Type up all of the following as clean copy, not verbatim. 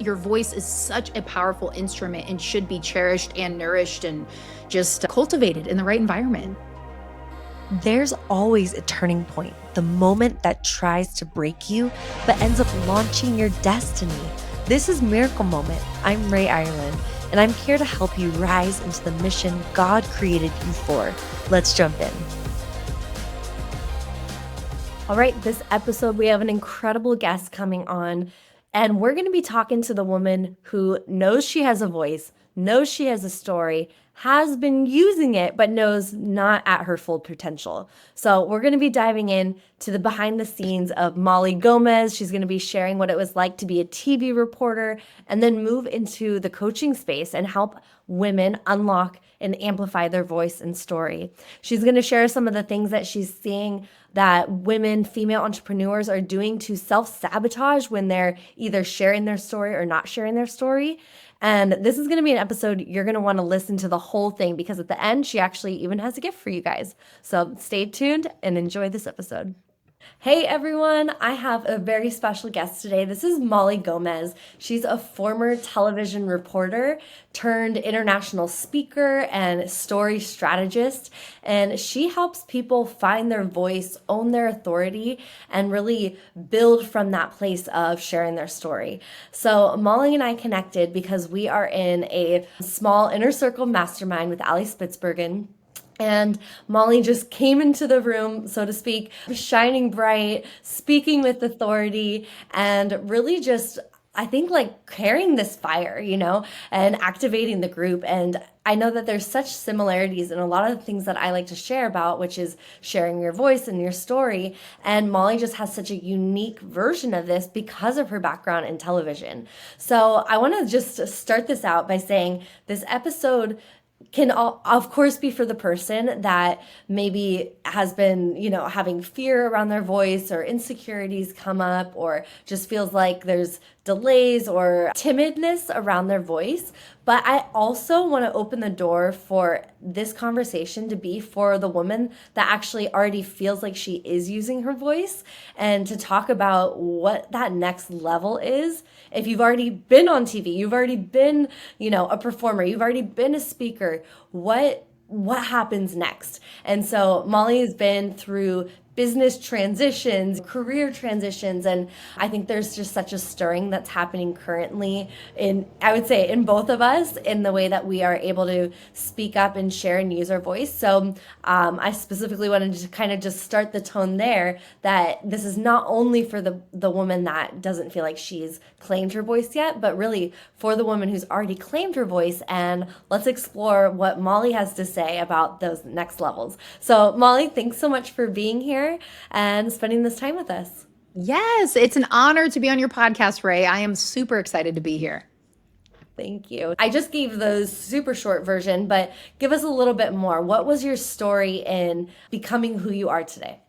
Your voice is such a powerful instrument and should be cherished and nourished and just cultivated in the right environment. There's always a turning point, the moment that tries to break you, but ends up launching your destiny. This is Miracle Moment. I'm Ray Ireland, and I'm here to help you rise into the mission God created you for. Let's jump in. All right, this episode, we have an incredible guest coming on, and we're going to be talking to the woman who knows she has a voice, knows she has a story, has been using it, but knows not at her full potential. So we're going to be diving in to the behind the scenes of Molly Gomez. She's going to be sharing what it was like to be a TV reporter and then move into the coaching space and help women unlock and amplify their voice and story. She's going to share some of the things that she's seeing that women, female entrepreneurs are doing to self-sabotage when they're either sharing their story or not sharing their story. And this is going to be an episode you're going to want to listen to the whole thing, because at the end, she actually even has a gift for you guys. So stay tuned and enjoy this episode. Hey everyone, I have a very special guest today. This is Molly Gomez. She's a former television reporter turned international speaker and story strategist, and she helps people find their voice, own their authority, and really build from that place of sharing their story. So Molly and I connected because we are in a small inner circle mastermind with Ali Spitzbergen. And Molly just came into the room, so to speak, shining bright, speaking with authority, and really just, I think, like carrying this fire, and activating the group. And I know that there's such similarities in a lot of the things that I like to share about, which is sharing your voice and your story. And Molly just has such a unique version of this because of her background in television. So I want to just start this out by saying this episode can of course be for the person that maybe has been, having fear around their voice, or insecurities come up, or just feels like there's delays or timidness around their voice. But I also want to open the door for this conversation to be for the woman that actually already feels like she is using her voice, and to talk about what that next level is. If you've already been on TV, you've already been, a performer, you've already been a speaker, what happens next? And so Molly has been through business transitions, career transitions, and I think there's just such a stirring that's happening currently I would say, in both of us, in the way that we are able to speak up and share and use our voice. So I specifically wanted to kind of just start the tone there, that this is not only for the woman that doesn't feel like she's claimed her voice yet, but really for the woman who's already claimed her voice. And let's explore what Molly has to say about those next levels. So Molly, thanks so much for being here and spending this time with us. Yes, it's an honor to be on your podcast, Ray. I am super excited to be here. Thank you. I just gave the super short version, but give us a little bit more. What was your story in becoming who you are today?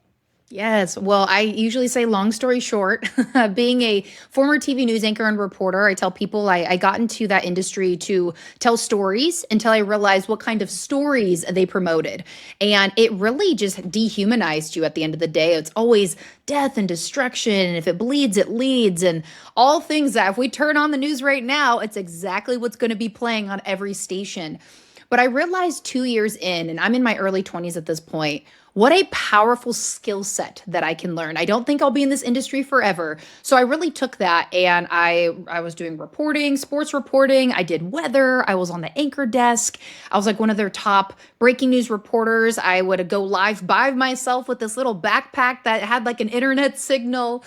Yes. Well, I usually say long story short, being a former TV news anchor and reporter, I tell people I got into that industry to tell stories until I realized what kind of stories they promoted. And it really just dehumanized you at the end of the day. It's always death and destruction. And if it bleeds, it leads. And all things that if we turn on the news right now, it's exactly what's going to be playing on every station. But I realized 2 years in, and I'm in my early 20s at this point, what a powerful skill set that I can learn. I don't think I'll be in this industry forever. So I really took that, and I was doing reporting, sports reporting. I did weather. I was on the anchor desk. I was like one of their top breaking news reporters. I would go live by myself with this little backpack that had like an internet signal.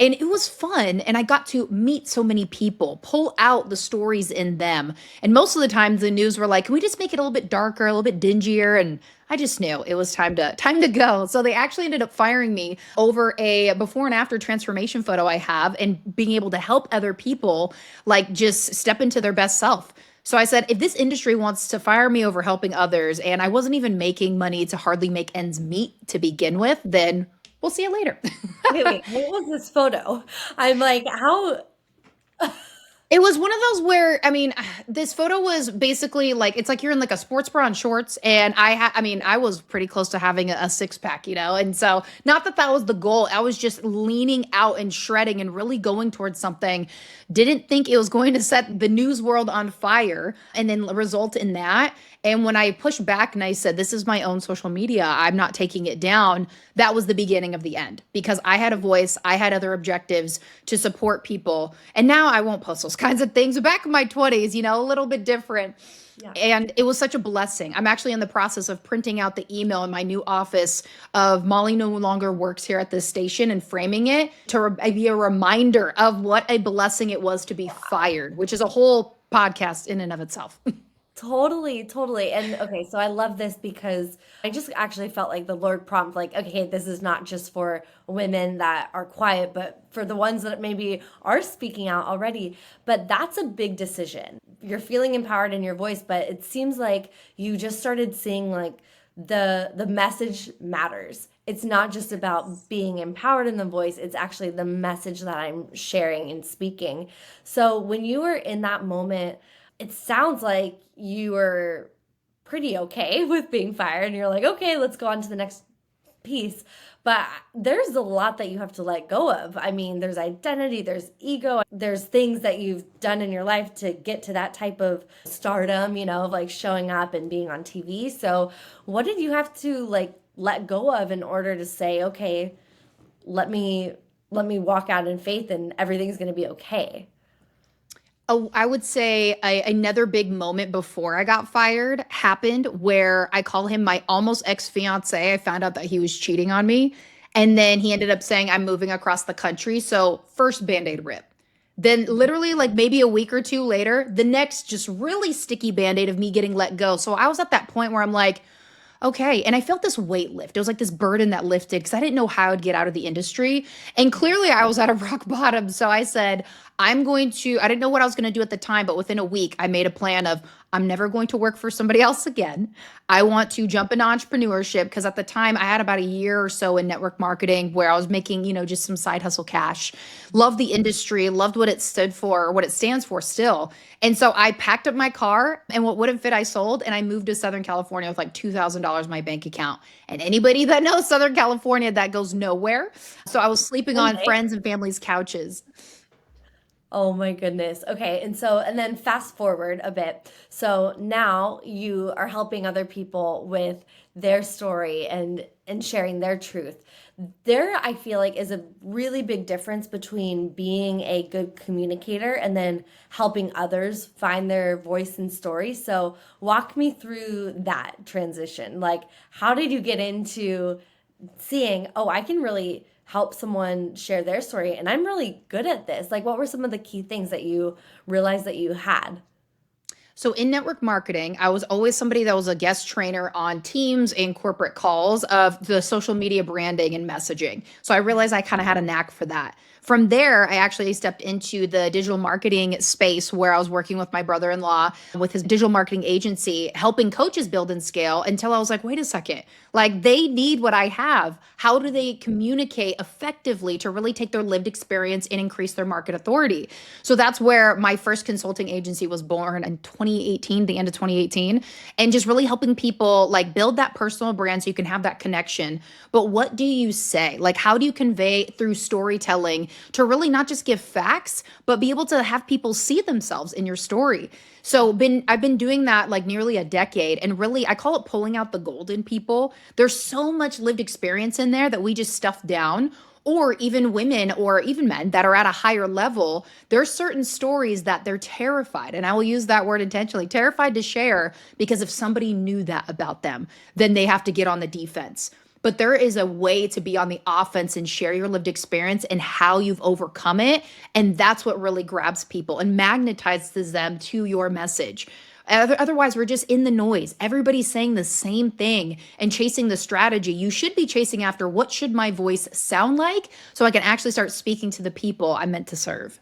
And it was fun. And I got to meet so many people, pull out the stories in them. And most of the time the news were like, can we just make it a little bit darker, a little bit dingier? And I just knew it was time to go. So they actually ended up firing me over a before and after transformation photo I have, and being able to help other people like just step into their best self. So I said, if this industry wants to fire me over helping others, and I wasn't even making money to hardly make ends meet to begin with, then we'll see you later. Wait, what was this photo? I'm like, how? It was one of those where, I mean, This photo was basically like it's like you're in like a sports bra and shorts, and I mean, I was pretty close to having a six pack, and so not that that was the goal. I was just leaning out and shredding and really going towards something. Didn't think it was going to set the news world on fire and then result in that. And when I pushed back and I said, this is my own social media, I'm not taking it down, that was the beginning of the end because I had a voice, I had other objectives to support people. And now I won't post those kinds of things. Back in my 20s, a little bit different. Yeah. And it was such a blessing. I'm actually in the process of printing out the email in my new office of Molly no longer works here at this station and framing it to be a reminder of what a blessing it was to be fired, which is a whole podcast in and of itself. Totally, totally. And okay, so I love this because I just actually felt like the Lord prompt, like, okay, this is not just for women that are quiet, but for the ones that maybe are speaking out already. But that's a big decision. You're feeling empowered in your voice, but it seems like you just started seeing like the message matters. It's not just about being empowered in the voice, it's actually the message that I'm sharing and speaking. So when you were in that moment, it sounds like you were pretty okay with being fired and you're like, okay, let's go on to the next piece. But there's a lot that you have to let go of. I mean, there's identity, there's ego, there's things that you've done in your life to get to that type of stardom, of like showing up and being on TV. So what did you have to like let go of in order to say, okay, let me walk out in faith and everything's going to be okay? Oh, I would say another big moment before I got fired happened where I call him my almost ex fiance. I found out that he was cheating on me. And then he ended up saying, I'm moving across the country. So, first band aid rip. Then, literally, like maybe a week or two later, the next just really sticky band aid of me getting let go. So, I was at that point where I'm like, okay. And I felt this weight lift. It was like this burden that lifted because I didn't know how I'd get out of the industry. And clearly I was at a rock bottom. So I said, I didn't know what I was going to do at the time, but within a week, I made a plan of, I'm never going to work for somebody else again. I want to jump into entrepreneurship because at the time I had about a year or so in network marketing where I was making, just some side hustle cash. Loved the industry, loved what it stood for, or what it stands for still. And so I packed up my car and what wouldn't fit, I sold. And I moved to Southern California with like $2,000 in my bank account. And anybody that knows Southern California, that goes nowhere. So I was sleeping on Okay. friends and family's couches. Oh my goodness. Okay. And then fast forward a bit. So now you are helping other people with their story and sharing their truth. There, I feel like, is a really big difference between being a good communicator and then helping others find their voice and story. So walk me through that transition. Like, how did you get into seeing, oh, I can really help someone share their story and I'm really good at this? Like, what were some of the key things that you realized that you had? So in network marketing, I was always somebody that was a guest trainer on teams and corporate calls of the social media branding and messaging. So I realized I kind of had a knack for that. From there, I actually stepped into the digital marketing space where I was working with my brother-in-law with his digital marketing agency, helping coaches build and scale until I was like, wait a second, like they need what I have. How do they communicate effectively to really take their lived experience and increase their market authority? So that's where my first consulting agency was born in 2018, the end of 2018, and just really helping people like build that personal brand so you can have that connection. But what do you say? Like, how do you convey through storytelling to really not just give facts, but be able to have people see themselves in your story? So I've been doing that like nearly a decade, and really I call it pulling out the gold in people. There's so much lived experience in there that we just stuff down, or even women or even men that are at a higher level, there's certain stories that they're terrified, and I will use that word intentionally, terrified to share, because if somebody knew that about them, then they have to get on the defense. But there is a way to be on the offense and share your lived experience and how you've overcome it. And that's what really grabs people and magnetizes them to your message. Otherwise, we're just in the noise. Everybody's saying the same thing and chasing the strategy. You should be chasing after, what should my voice sound like so I can actually start speaking to the people I meant to serve.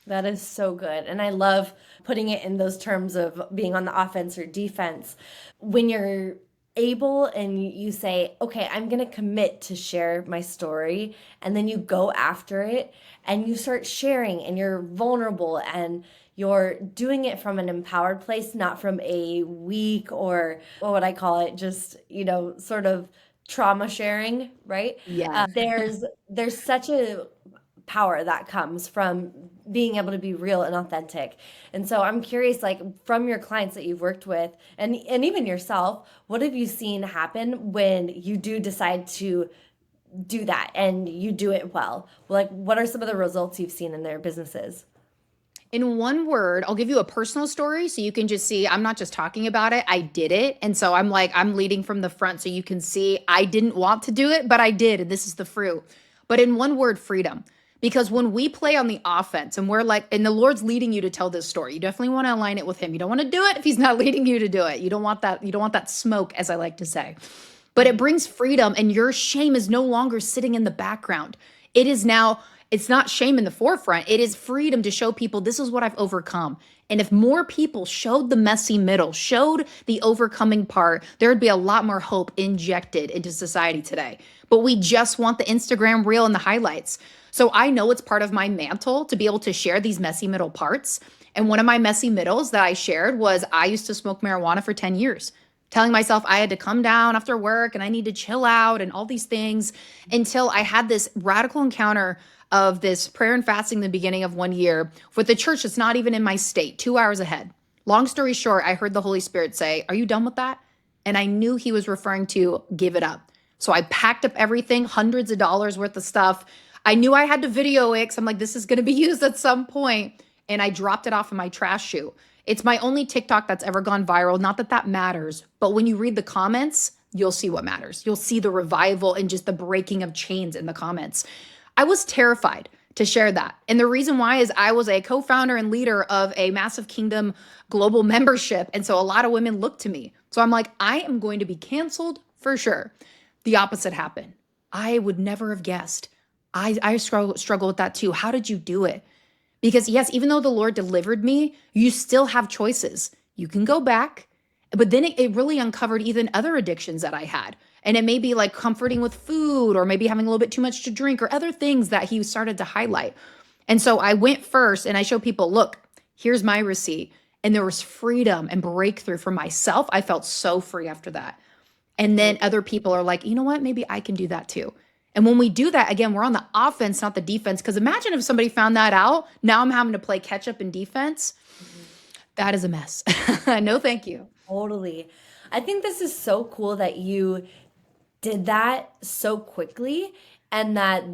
That is so good. And I love putting it in those terms of being on the offense or defense. When you're able and you say, okay, I'm going to commit to share my story, and then you go after it and you start sharing and you're vulnerable and you're doing it from an empowered place, not from a weak or what would I call it, just, sort of trauma sharing, right? Yes. There's such a power that comes from being able to be real and authentic. And so I'm curious, like from your clients that you've worked with and even yourself, what have you seen happen when you do decide to do that and you do it well? Like what are some of the results you've seen in their businesses? In one word, I'll give you a personal story so you can just see I'm not just talking about it, I did it. And so I'm like, I'm leading from the front so you can see I didn't want to do it, but I did. And this is the fruit. But in one word, freedom. Because when we play on the offense and we're like, and the Lord's leading you to tell this story, you definitely want to align it with Him. You don't want to do it if He's not leading you to do it. You don't want that smoke, as I like to say. But it brings freedom, and your shame is no longer sitting in the background. It is now, it's not shame in the forefront. It is freedom to show people this is what I've overcome. And if more people showed the messy middle, showed the overcoming part, there would be a lot more hope injected into society today. But we just want the Instagram reel and the highlights. So I know it's part of my mantle to be able to share these messy middle parts. And one of my messy middles that I shared was I used to smoke marijuana for 10 years, telling myself I had to come down after work and I need to chill out and all these things until I had this radical encounter of this prayer and fasting in the beginning of one year with a church that's not even in my state, 2 hours ahead. Long story short, I heard the Holy Spirit say, "Are you done with that?" And I knew He was referring to give it up. So I packed up everything, hundreds of dollars worth of stuff. I knew I had to video it because I'm like, this is going to be used at some point. And I dropped it off in my trash chute. It's my only TikTok that's ever gone viral. Not that that matters, but when you read the comments, you'll see what matters. You'll see the revival and just the breaking of chains in the comments. I was terrified to share that. And the reason why is I was a co-founder and leader of a massive kingdom global membership. And so a lot of women look to me. So I'm like, I am going to be canceled for sure. The opposite happened. I would never have guessed. I struggle with that too. How did you do it? Because yes, even though the Lord delivered me, you still have choices. You can go back, but then it really uncovered even other addictions that I had. And it may be like comforting with food or maybe having a little bit too much to drink or other things that He started to highlight. And so I went first and I showed people, look, here's my receipt. And there was freedom and breakthrough for myself. I felt so free after that. And then other people are like, you know what? Maybe I can do that too. And when we do that, again, we're on the offense, not the defense. Because imagine if somebody found that out. Now I'm having to play catch up in defense. That is a mess. No, thank you. Totally. I think this is so cool that you did that so quickly and that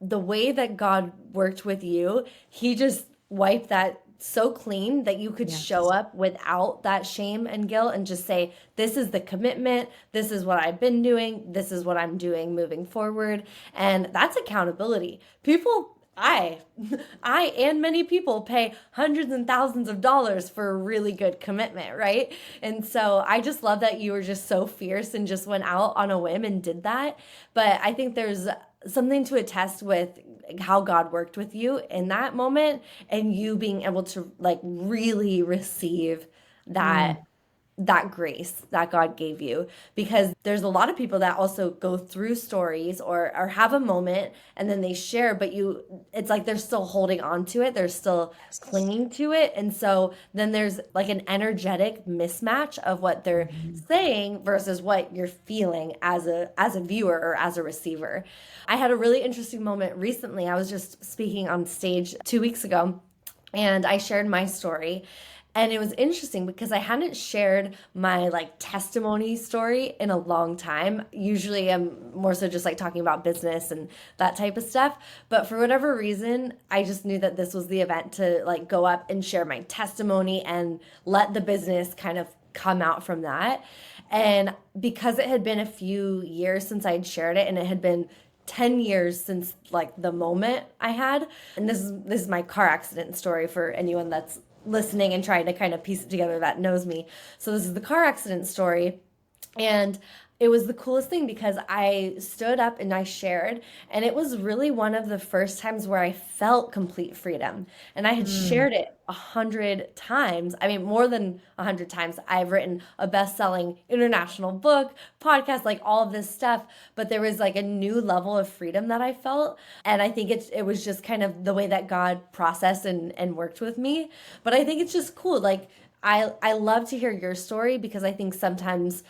the way that God worked with you, He just wiped that so clean that you could show Yes. up without that shame and guilt and just say, this is the commitment. This is what I've been doing. This is what I'm doing moving forward. And that's accountability. People, I and many people pay hundreds and thousands of dollars for a really good commitment, right? And so I just love that you were just so fierce and just went out on a whim and did that. But I think there's something to attest with how God worked with you in that moment and you being able to like really receive Mm. that grace that God gave you, because there's a lot of people that also go through stories or have a moment and then they share, but it's like they're still holding on to it, they're still Yes. clinging to it, and so then there's like an energetic mismatch of what they're Mhm. saying versus what you're feeling as a viewer or as a receiver. I had a really interesting moment recently. I was just speaking on stage 2 weeks ago and I shared my story. And it was interesting because I hadn't shared my like testimony story in a long time. Usually I'm more so just like talking about business and that type of stuff. But for whatever reason, I just knew that this was the event to like go up and share my testimony and let the business kind of come out from that. And because it had been a few years since I'd shared it and it had been 10 years since like the moment I had, and this is my car accident story for anyone that's listening and trying to kind of piece it together that knows me. So this is the car accident story. And It was the coolest thing because I stood up and I shared, and it was really one of the first times where I felt complete freedom. And I had Mm. shared it 100 times. I mean, more than 100 times. I've written a best-selling international book, podcast, like all of this stuff. But there was like a new level of freedom that I felt. And I think it was just kind of the way that God processed and worked with me. But I think it's just cool. Like I love to hear your story because I think sometimes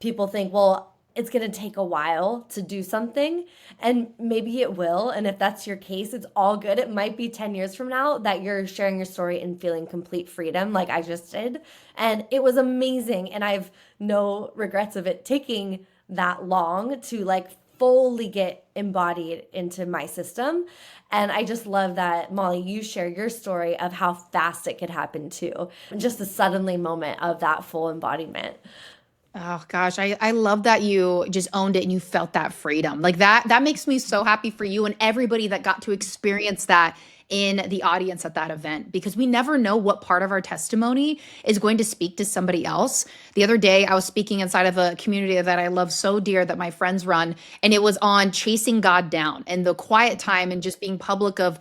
people think, well, it's going to take a while to do something, and maybe it will. And if that's your case, it's all good. It might be 10 years from now that you're sharing your story and feeling complete freedom, like I just did. And it was amazing. And I've no regrets of it taking that long to like fully get embodied into my system. And I just love that, Molly, you share your story of how fast it could happen too. Just the suddenly moment of that full embodiment. Oh gosh, I love that you just owned it and you felt that freedom. Like that makes me so happy for you and everybody that got to experience that in the audience at that event, because we never know what part of our testimony is going to speak to somebody else. The other day I was speaking inside of a community that I love so dear that my friends run, and it was on chasing God down and the quiet time and just being public of,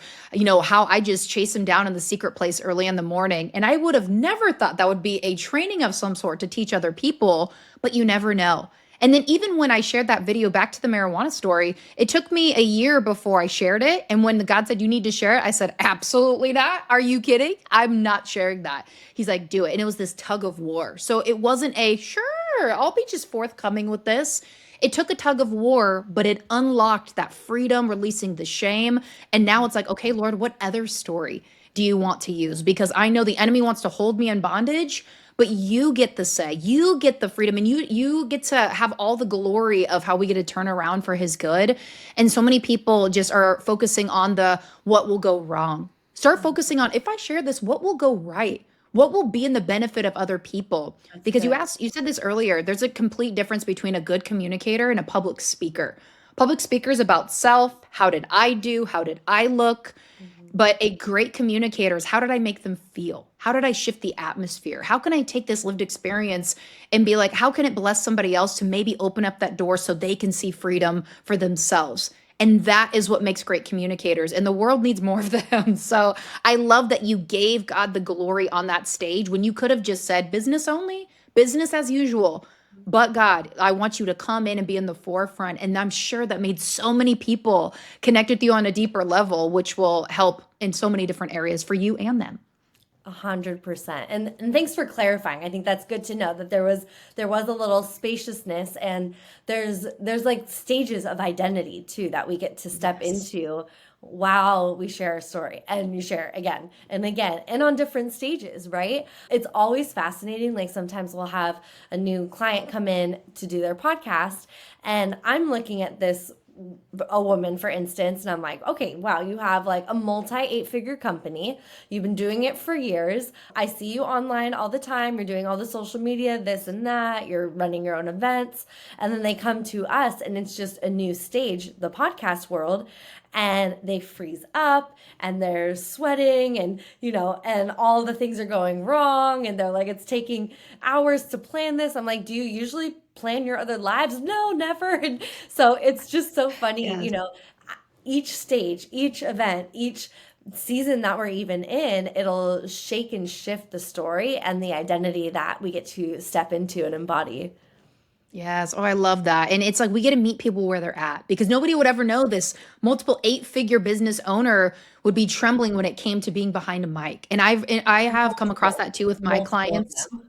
how I just chase him down in the secret place early in the morning. And I would have never thought that would be a training of some sort to teach other people, but you never know. And then even when I shared that video, back to the marijuana story, it took me a year before I shared it. And when the God said, you need to share it, I said, absolutely not. Are you kidding? I'm not sharing that. He's like, do it. And it was this tug of war. So it wasn't a, sure, I'll be just forthcoming with this. It took a tug of war, but it unlocked that freedom, releasing the shame. And now it's like, okay, Lord, what other story do you want to use? Because I know the enemy wants to hold me in bondage, but you get the say, you get the freedom, and you get to have all the glory of how we get to turn around for his good. And so many people just are focusing on the what will go wrong. Start focusing on, if I share this, what will go right? What will be in the benefit of other people? That's Because good. you said this earlier, there's a complete difference between a good communicator and a public speaker. Public speaker is about self. How did I do? How did I look? Mhm. But a great communicator is, how did I make them feel? How did I shift the atmosphere? How can I take this lived experience and be like, how can it bless somebody else to maybe open up that door so they can see freedom for themselves? And that is what makes great communicators. And the world needs more of them. So I love that you gave God the glory on that stage when you could have just said business only, business as usual. But God, I want you to come in and be in the forefront. And I'm sure that made so many people connect with you on a deeper level, which will help in so many different areas for you and them. 100%. And thanks for clarifying. I think that's good to know that there was a little spaciousness, and there's like stages of identity too that we get to step Yes. into while we share a story, and you share again and again and on different stages, right? It's always fascinating. Like sometimes we'll have a new client come in to do their podcast, and I'm looking at this, a woman for instance, and I'm like, okay, wow, you have like a multi 8-figure company, you've been doing it for years, I see you online all the time, you're doing all the social media, this and that, you're running your own events. And then they come to us and it's just a new stage, the podcast world, and they freeze up and they're sweating, and and all the things are going wrong, and they're like, it's taking hours to plan this. I'm like, do you usually plan your other lives? No, never. And so it's just so funny, Yes. each stage, each event, each season that we're even in, it'll shake and shift the story and the identity that we get to step into and embody. Yes. Oh, I love that. And it's like we get to meet people where they're at, because nobody would ever know this multiple 8-figure business owner would be trembling when it came to being behind a mic. And I have come across Multiple, that too with my multiple of clients. them.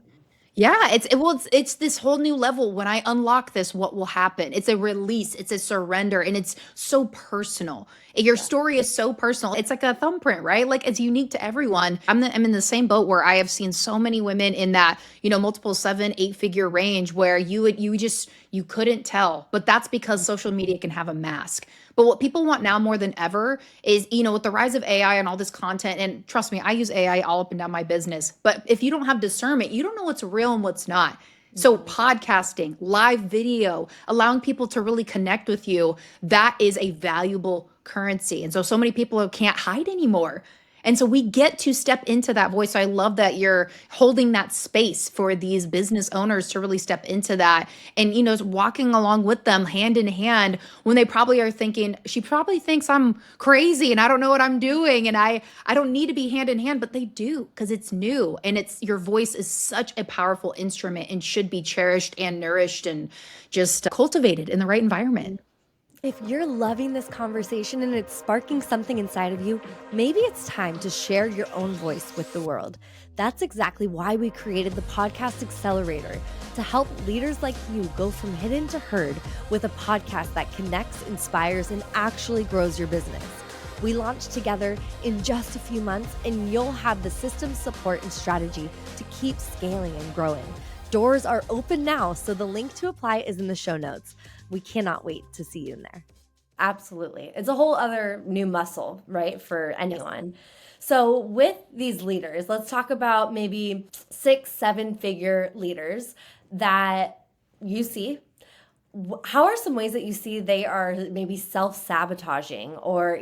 Yeah, it's this whole new level. When I unlock this, what will happen? It's a release, it's a surrender, and it's so personal. Your Yeah. story is so personal. It's like a thumbprint, right? Like it's unique to everyone. I'm in the same boat where I have seen so many women in that, multiple 7, 8-figure range where you couldn't tell. But that's because social media can have a mask. But what people want now more than ever is, with the rise of AI and all this content, and trust me, I use AI all up and down my business. But if you don't have discernment, you don't know what's real and what's not. So, Mhm. podcasting, live video, allowing people to really connect with you, that is a valuable currency. And so many people can't hide anymore. And so we get to step into that voice. So I love that you're holding that space for these business owners to really step into that and, walking along with them hand in hand when they probably are thinking, she probably thinks I'm crazy and I don't know what I'm doing. And I don't need to be hand in hand, but they do because it's new. And your voice is such a powerful instrument and should be cherished and nourished and just cultivated in the right environment. If you're loving this conversation and it's sparking something inside of you, maybe it's time to share your own voice with the world. That's exactly why we created the Podcast Accelerator, to help leaders like you go from hidden to heard with a podcast that connects, inspires, and actually grows your business. We launched together in just a few months, and you'll have the system, support, and strategy to keep scaling and growing. Doors are open now, so the link to apply is in the show notes. We cannot wait to see you in there. Absolutely. It's a whole other new muscle, right, for anyone. So with these leaders, let's talk about maybe 6, 7-figure leaders that you see. How are some ways that you see they are maybe self-sabotaging or,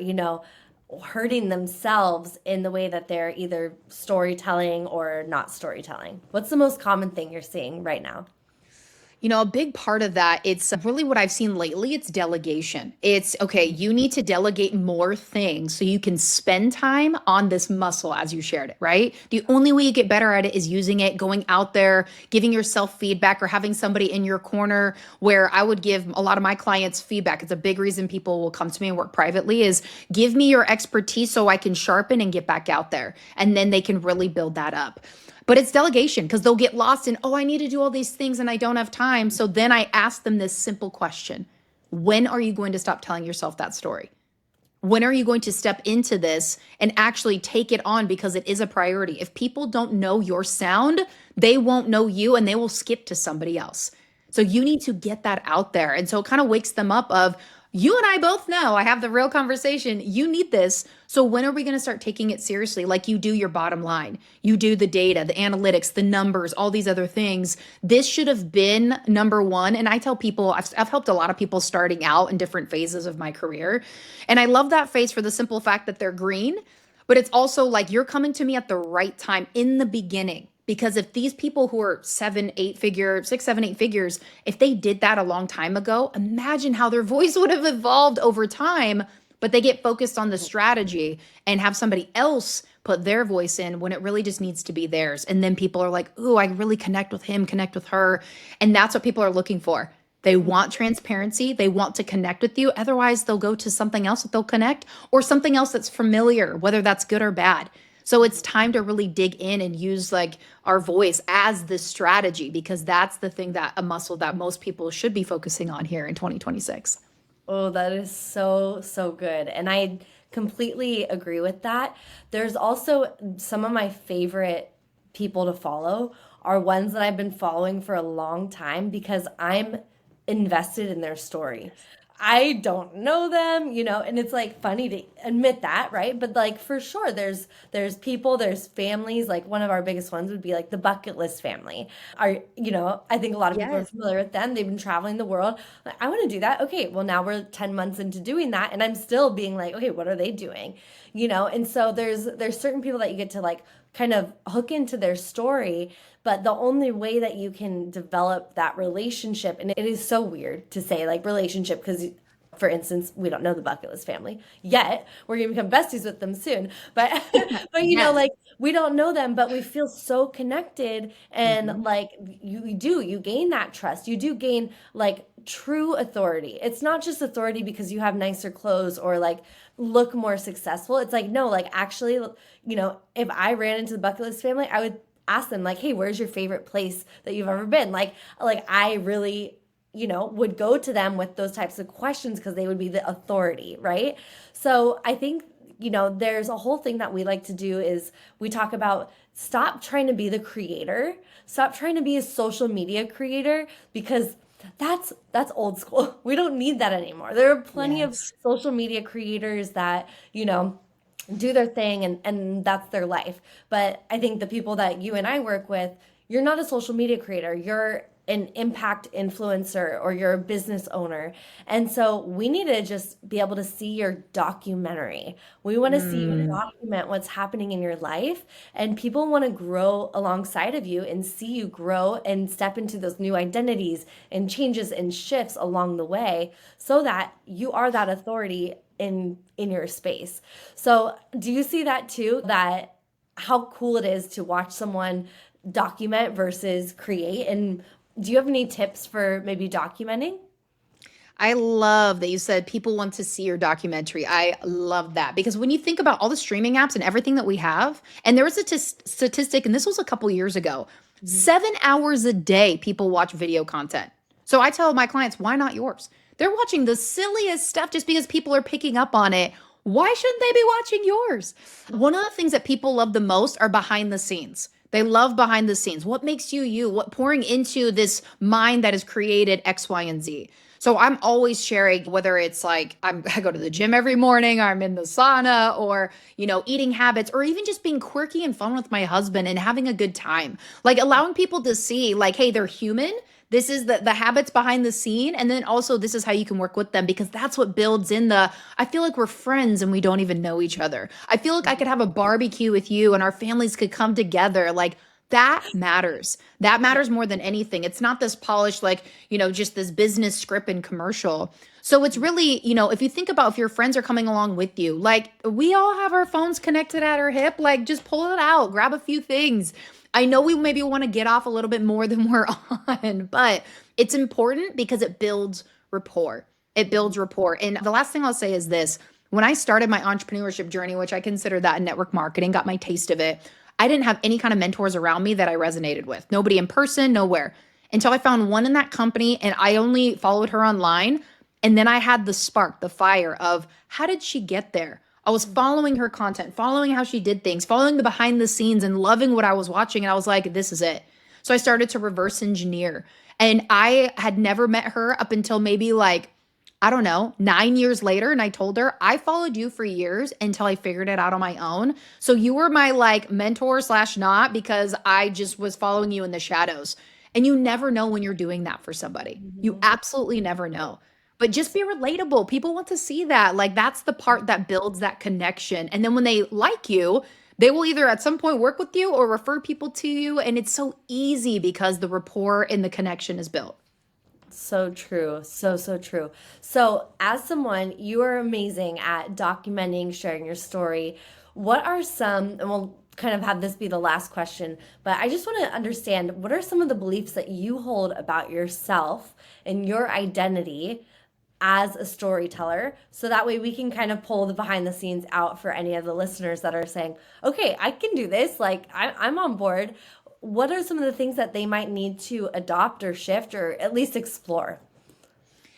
hurting themselves in the way that they're either storytelling or not storytelling? What's the most common thing you're seeing right now? A big part of that, it's really what I've seen lately, it's delegation. It's okay, you need to delegate more things so you can spend time on this muscle as you shared it, right? The only way you get better at it is using it, going out there, giving yourself feedback, or having somebody in your corner where I would give a lot of my clients feedback. It's a big reason people will come to me and work privately is give me your expertise so I can sharpen and get back out there. And then they can really build that up. But it's delegation because they'll get lost in, oh, I need to do all these things and I don't have time. So then I ask them this simple question. When are you going to stop telling yourself that story? When are you going to step into this and actually take it on because it is a priority? If people don't know your sound, they won't know you and they will skip to somebody else. So you need to get that out there. And so it kind of wakes them up of, you and I both know I have the real conversation. You need this. So when are we going to start taking it seriously? Like you do your bottom line, you do the data, the analytics, the numbers, all these other things. This should have been number one. And I tell people, I've helped a lot of people starting out in different phases of my career. And I love that phase for the simple fact that they're green, but it's also like you're coming to me at the right time in the beginning. Because if these people who are 7, 8 figure, 6, 7, 8 figures, if they did that a long time ago, imagine how their voice would have evolved over time. But they get focused on the strategy and have somebody else put their voice in when it really just needs to be theirs. And then people are like, ooh, I really connect with him, connect with her. And that's what people are looking for. They want transparency. They want to connect with you. Otherwise, they'll go to something else that they'll connect or something else that's familiar, whether that's good or bad. So it's time to really dig in and use like our voice as the strategy because that's the thing that a muscle that most people should be focusing on here in 2026. Oh, that is so, so good. And I completely agree with that. There's also some of my favorite people to follow are ones that I've been following for a long time because I'm invested in their story. I don't know them, and it's like funny to admit that, right? But like for sure, there's people, there's families. Like one of our biggest ones would be like the bucket list family. I think a lot of people are Yes. familiar with them. They've been traveling the world. Like, I want to do that. Okay, well now we're 10 months into doing that, and I'm still being like, okay, what are they doing? And so there's certain people that you get to like kind of hook into their story, but the only way that you can develop that relationship, and it is so weird to say like relationship because for instance, we don't know the bucket list family yet. We're gonna become besties with them soon. But but Yes. like we don't know them, but we feel so connected and Mhm. like you gain that trust. You do gain like true authority. It's not just authority because you have nicer clothes or like look more successful. It's like no, like actually, if I ran into the bucket list family, I would ask them like, hey, where's your favorite place that you've ever been? Like I really would go to them with those types of questions because they would be the authority, right? So I think, there's a whole thing that we like to do is we talk about stop trying to be the creator, stop trying to be a social media creator because that's old school. We don't need that anymore. There are plenty of Yes. social media creators that, do their thing and that's their life. But I think the people that you and I work with, you're not a social media creator. You're an impact influencer or you're a business owner. And so we need to just be able to see your documentary. We want to see you Mm. document what's happening in your life, and people want to grow alongside of you and see you grow and step into those new identities and changes and shifts along the way so that you are that authority in your space. So, do you see that too, that how cool it is to watch someone document versus create? And do you have any tips for maybe documenting? I love that you said people want to see your documentary. I love that because when you think about all the streaming apps and everything that we have, and there was a statistic, and this was a couple years ago, Mhm. 7 hours a day people watch video content. So I tell my clients, why not yours? They're watching the silliest stuff just because people are picking up on it. Why shouldn't they be watching yours? One of the things that people love the most are behind the scenes. They love behind the scenes. What makes you you? What pouring into this mind that has created X, Y, and Z. So I'm always sharing whether it's like I go to the gym every morning, or I'm in the sauna, or eating habits, or even just being quirky and fun with my husband and having a good time. Like allowing people to see like, hey, they're human. This is the habits behind the scene, and then also this is how you can work with them, because that's what builds in the I feel like we're friends and we don't even know each other. I feel like I could have a barbecue with you and our families could come together. Like that matters. That matters more than anything. It's not this polished, like, just this business script and commercial. So it's really, if you think about if your friends are coming along with you, like we all have our phones connected at our hip, like just pull it out, grab a few things. I know we maybe want to get off a little bit more than we're on, but it's important because it builds rapport. It builds rapport. And the last thing I'll say is this: when I started my entrepreneurship journey, which I consider that in network marketing, got my taste of it, I didn't have any kind of mentors around me that I resonated with. Nobody in person, nowhere. Until I found one in that company and I only followed her online. And then I had the spark, the fire of how did she get there? I was following her content, following how she did things, following the behind the scenes and loving what I was watching. And I was like, this is it. So I started to reverse engineer. And I had never met her up until maybe like, I don't know, 9 years later. And I told her, I followed you for years until I figured it out on my own. So you were my like mentor slash not, because I just was following you in the shadows. And you never know when you're doing that for somebody. You Mhm. absolutely never know. But just be relatable. People want to see that. Like that's the part that builds that connection. And then when they like you, they will either at some point work with you or refer people to you. And it's so easy because the rapport and the connection is built. So true. So, so true. So, as someone, you are amazing at documenting, sharing your story. What are some, and we'll kind of have this be the last question, but I just want to understand what are some of the beliefs that you hold about yourself and your identity as a storyteller? So that way we can kind of pull the behind the scenes out for any of the listeners that are saying, okay, I can do this. Like, I'm on board. What are some of the things that they might need to adopt or shift or at least explore?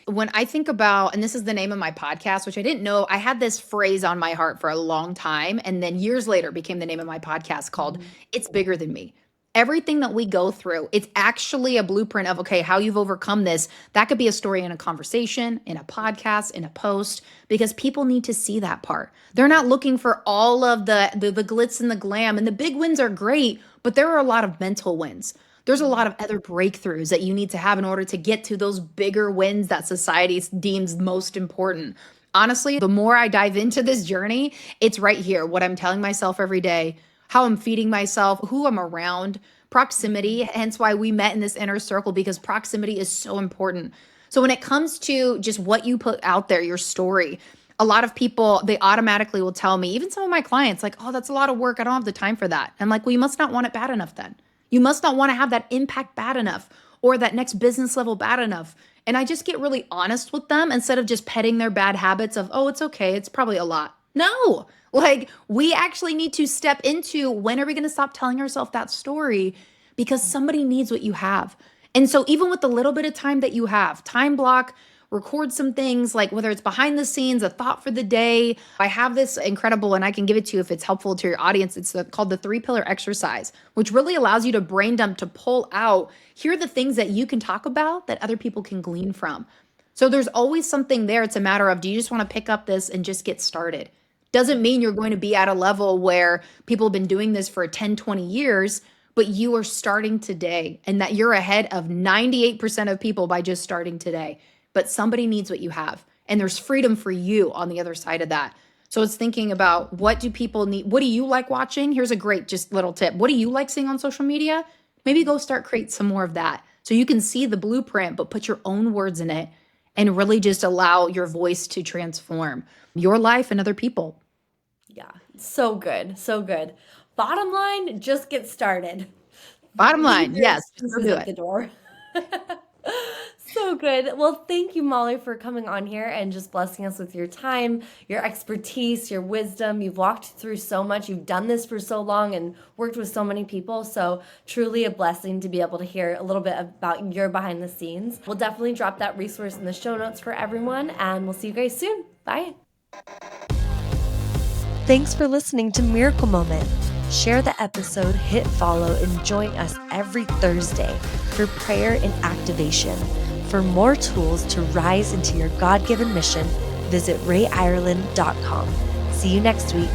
When I think about, and this is the name of my podcast, which I didn't know, I had this phrase on my heart for a long time. And then years later became the name of my podcast called Mhm. It's Bigger Than Me. Everything that we go through, it's actually a blueprint of, okay, how you've overcome this. That could be a story in a conversation, in a podcast, in a post, because people need to see that part. They're not looking for all of the glitz and the glam. And the big wins are great, but there are a lot of mental wins. There's a lot of other breakthroughs that you need to have in order to get to those bigger wins that society deems most important. Honestly, the more I dive into this journey, it's right here. What I'm telling myself every day, how I'm feeding myself, who I'm around, proximity, hence why we met in this inner circle, because proximity is so important. So when it comes to just what you put out there, your story, a lot of people, they automatically will tell me, even some of my clients, like, oh, that's a lot of work. I don't have the time for that. I'm like, well, you must not want it bad enough then. You must not want to have that impact bad enough or that next business level bad enough. And I just get really honest with them instead of just petting their bad habits of, oh, it's okay. It's probably a lot. No, like we actually need to step into when are we going to stop telling ourselves that story, because somebody needs what you have. And so, even with the little bit of time that you have, time block, record some things like whether it's behind the scenes, a thought for the day. I have this incredible, and I can give it to you if it's helpful to your audience. It's called the 3 pillar exercise, which really allows you to brain dump, to pull out, here are the things that you can talk about that other people can glean from. So there's always something there. It's a matter of, do you just want to pick up this and just get started? Doesn't mean you're going to be at a level where people have been doing this for 10, 20 years, but you are starting today and that you're ahead of 98% of people by just starting today. But somebody needs what you have. And there's freedom for you on the other side of that. So it's thinking about, what do people need? What do you like watching? Here's a great just little tip. What do you like seeing on social media? Maybe go start create some more of that. So you can see the blueprint, but put your own words in it and really just allow your voice to transform your life and other people. Yeah, so good. So good. Bottom line, just get started. Bottom Leave line, your yes, just go excuses do at it. the door. So good. Well, thank you, Molly, for coming on here and just blessing us with your time, your expertise, your wisdom. You've walked through so much. You've done this for so long and worked with so many people. So truly a blessing to be able to hear a little bit about your behind the scenes. We'll definitely drop that resource in the show notes for everyone, and we'll see you guys soon. Bye. Thanks for listening to Miracle Moment. Share the episode, hit follow, and join us every Thursday for prayer and activation. For more tools to rise into your God-given mission, visit rayireland.com. See you next week.